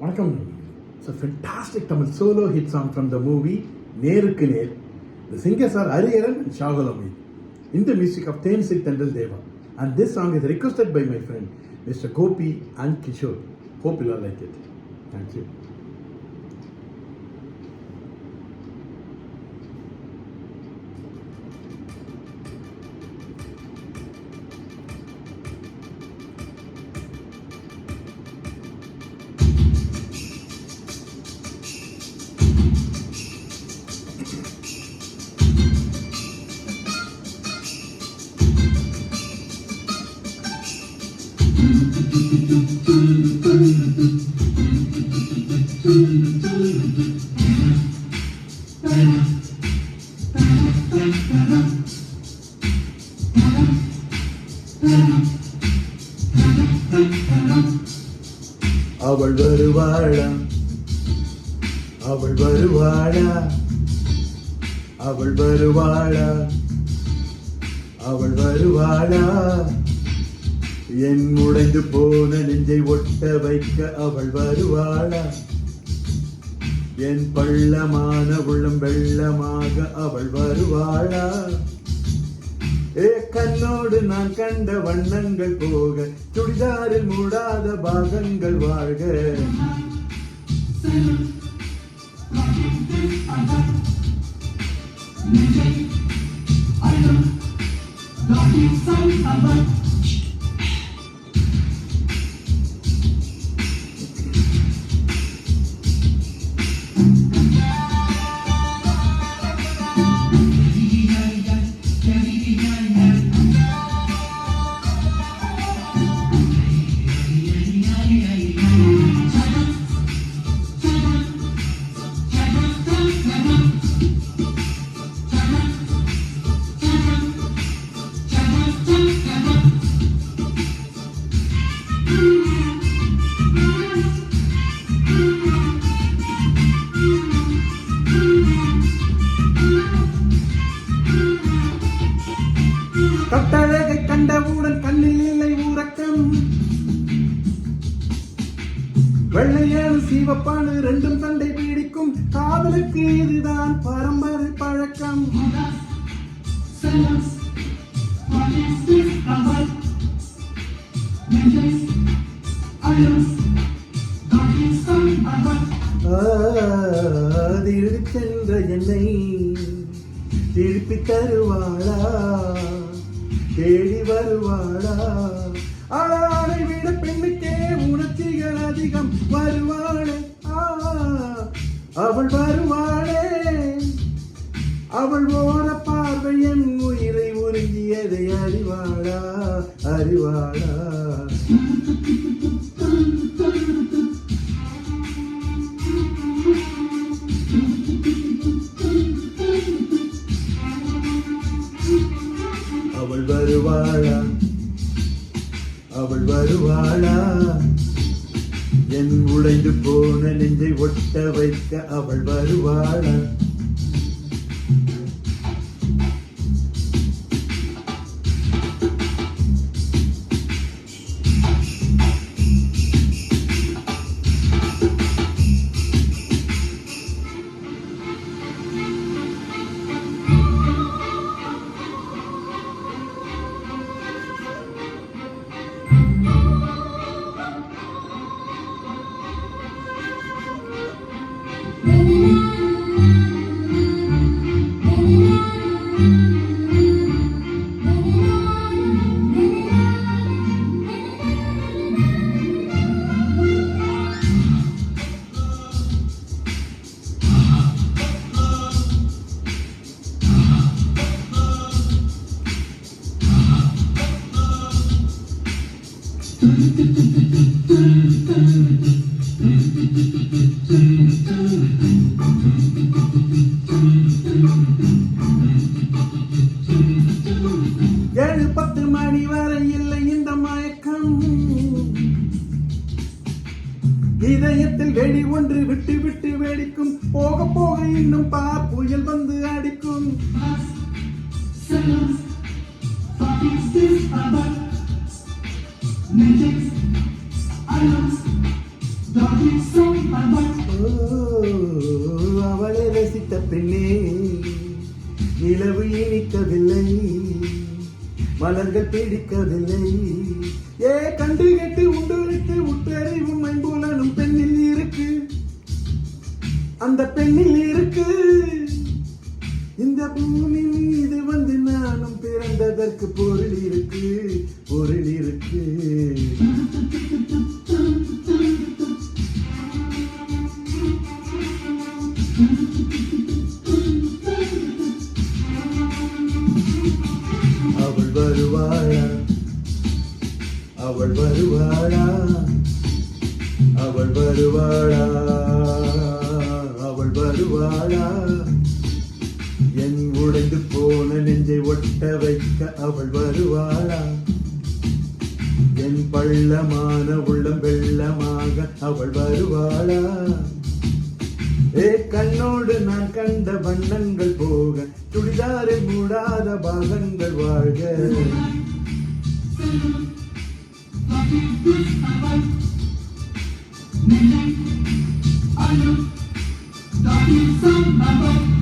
வணக்கம். It's a fantastic Tamil solo hit song from the movie நேருக்கு நேர். The singers are Hariharan and Shahul Amid in the music of Tensik Tendal Deva, and this song is requested by my friend Mr. Gopi and Kishore. Hope you all like it. Thank you. அவள் வருவாளா, அவள் வருவாளா, அவள் வருவாளா, அவள் வருவாளா, என் உடைந்து போன நெஞ்சை ஒட்ட வைக்க அவள் வருவாளா, என் பள்ளமான உள்ளம் வெள்ளமாக அவள் வருவாளா, கண்ணோடு நான் கண்ட வண்ணங்கள் போக சுடிதாரில் மூடாத பாகங்கள் வாழ்க. கட்டழகை கண்டவுடன் கண்ணில் இல்லை உறக்கம், வெள்ளையான சீவப்பானு ரெண்டும் சண்டை பீடிக்கும், காதலுக்கு இதுதான் பரம்பரை பழக்கம். திருடி சென்ற என்னை திருப்பி தருவாளா, தேடி வருவாளா, ஆளை விட பெண்ணுக்கே உணர்ச்சிகள் அதிகம், வருவாளே அவள் வருவாளே, அவள் ஓர பார்வை என் உயிரை உருகியதை அறிவாளா, அறிவாளா. அவள் வருவாளா, அவள் வருவாளா, என் உடைந்து போன நெஞ்சை ஒட்ட வைக்க அவள் வருவாளா. ஏழு 10 மணி வரை இல்லை இந்த மயக்கம், இதயத்தில் வெடி ஒன்று விட்டு விட்டு வெடிக்கும், போக போக இன்னும் பார் புயல் வந்து அடிக்கும். I ஓ, அவளை ரசித்த பெண்ணே நிலவு இனிக்கவில்லை மலர்கள் பிடிக்கவில்லை ஏ கண்டு கெட்டு உண்டு உற்றறிவும் ஐம்புலனும் பெண்ணில் இருக்கு அந்த பெண்ணில் இருக்கு இந்த பூமி மீது வந்து நானும் பிறந்ததற்கு பொருள் இருக்கு பொருள் இருக்கு அவள் வருவாளா அவள் வருவாளா அவள் வருவாளா அவள் வருவாளா என் உடைந்து போன நெஞ்சை ஒட்ட வைக்க அவள் வருவாளா என் பள்ளமான உள்ளம் வெள்ளமாக அவள் வருவாளா ஏ கண்ணோடு நான் கண்ட வண்ணங்கள் போக சுடிதாரில் மூடாத பாகங்கள் வாழ்க I know, darling, some